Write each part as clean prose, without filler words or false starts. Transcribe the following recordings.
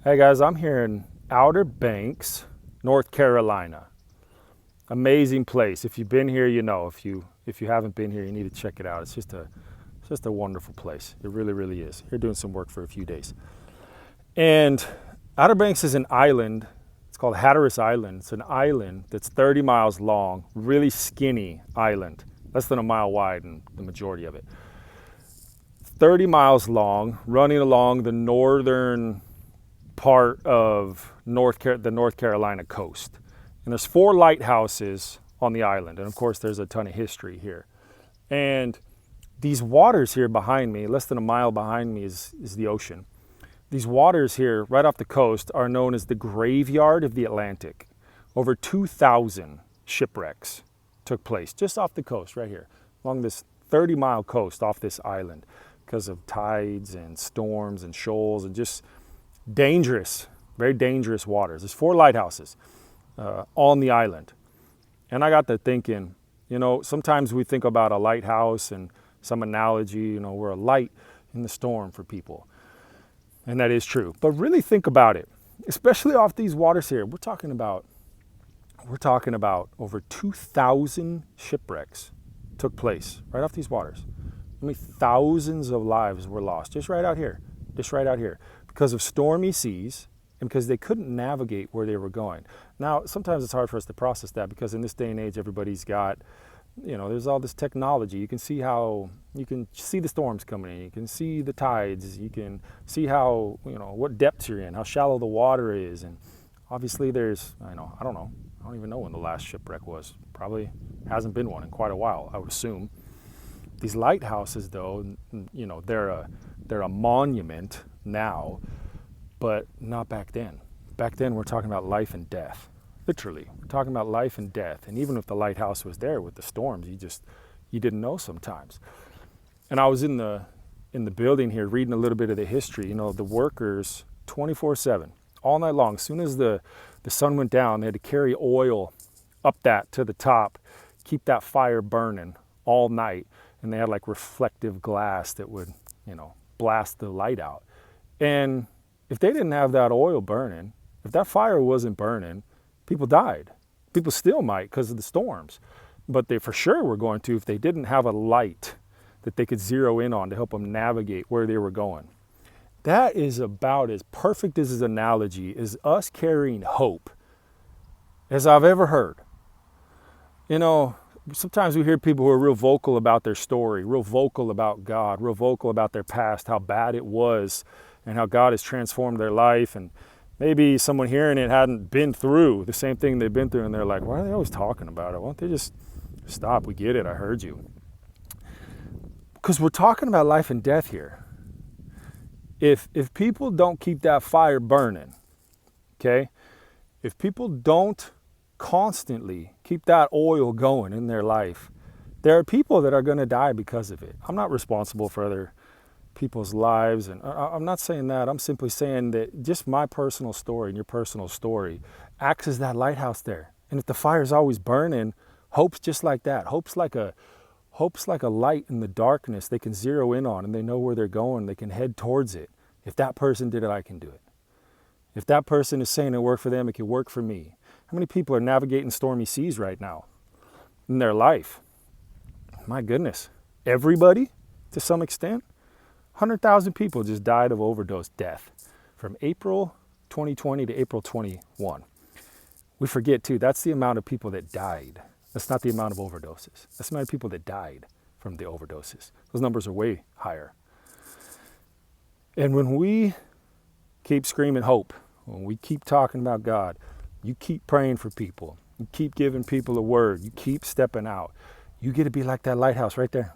Hey guys, I'm here in Outer Banks, North Carolina. Amazing place. If you've been here, you know. If you haven't been here, you need to check it out. It's just a wonderful place. It really, really is. Here doing some work for a few days. And Outer Banks is an island. It's called Hatteras Island. It's an island that's 30 miles long, really skinny island, less than a mile wide, and the majority of it. 30 miles long, running along the northern part of the North Carolina coast. And there's 4 lighthouses on the island. And of course, there's a ton of history here. And these waters here behind me, less than a mile behind me, is the ocean. These waters here, right off the coast, are known as the graveyard of the Atlantic. Over 2,000 shipwrecks took place just off the coast, right here, along this 30-mile coast off this island, because of tides and storms and shoals and just dangerous, very dangerous waters. There's 4 lighthouses on the island. And I got to thinking, sometimes we think about a lighthouse and some analogy, we're a light in the storm for people. And that is true. But really think about it, especially off these waters here. We're talking about over 2,000 shipwrecks took place right off these waters. I mean, thousands of lives were lost just right out here, because of stormy seas and because they couldn't navigate where they were going. Now, sometimes it's hard for us to process that because in this day and age, everybody's got, there's all this technology. You can see the storms coming in. You can see the tides. You can see how, what depths you're in, how shallow the water is. And obviously I don't even know when the last shipwreck was. Probably hasn't been one in quite a while, I would assume. These lighthouses, though, they're a monument now, but not back then. Back then, we're talking about life and death. Literally, we're talking about life and death. And even if the lighthouse was there with the storms, you didn't know sometimes. And I was in the building here reading a little bit of the history. The workers 24/7, all night long. As soon as the sun went down, they had to carry oil up that to the top, keep that fire burning all night. And they had like reflective glass that would, blast the light out. And if they didn't have that oil burning, if that fire wasn't burning, people died. People still might because of the storms. But they for sure were going to if they didn't have a light that they could zero in on to help them navigate where they were going. That is about as perfect as an analogy as us carrying hope as I've ever heard. Sometimes we hear people who are real vocal about their story, real vocal about God, real vocal about their past, how bad it was, and how God has transformed their life. And maybe someone hearing it hadn't been through the same thing they've been through, and they're like, why are they always talking about it? Why don't they just stop? We get it. I heard you. Because we're talking about life and death here. If people don't keep that fire burning, okay, if people don't constantly keep that oil going in their life, there are people that are going to die because of it. I'm not responsible for other people's lives, and I'm not saying that. I'm simply saying that just my personal story and your personal story acts as that lighthouse there. And if the fire's always burning, hope's just like that. Hope's like a light in the darkness they can zero in on, and they know where they're going. They can head towards it. If that person did it, I can do it. If that person is saying it worked for them, it can work for me. How many people are navigating stormy seas right now in their life? My goodness. Everybody, to some extent. 100,000 people just died of overdose death from April 2020 to April 21. We forget, too, that's the amount of people that died. That's not the amount of overdoses. That's the amount of people that died from the overdoses. Those numbers are way higher. And when we keep screaming hope, when we keep talking about God, you keep praying for people, you keep giving people a word, you keep stepping out, you get to be like that lighthouse right there.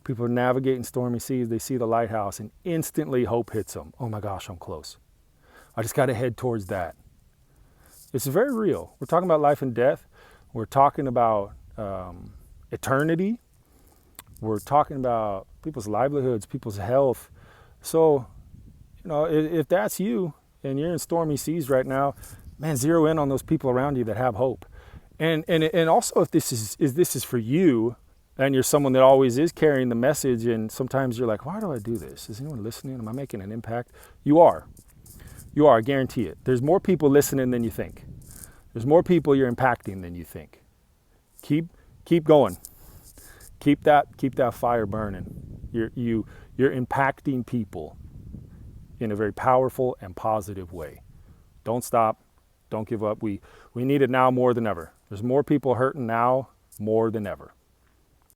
People are navigating stormy seas, they see the lighthouse, and instantly hope hits them. Oh my gosh, I'm close. I just got to head towards that. It's very real. We're talking about life and death. We're talking about eternity. We're talking about people's livelihoods, people's health. So, if that's you and you're in stormy seas right now, man, zero in on those people around you that have hope. And also, if this is for you, and you're someone that always is carrying the message, and sometimes you're like, why do I do this? Is anyone listening? Am I making an impact? You are. You are, I guarantee it. There's more people listening than you think. There's more people you're impacting than you think. Keep going. Keep that fire burning. You're impacting people in a very powerful and positive way. Don't stop. Don't give up. We need it now more than ever. There's more people hurting now more than ever.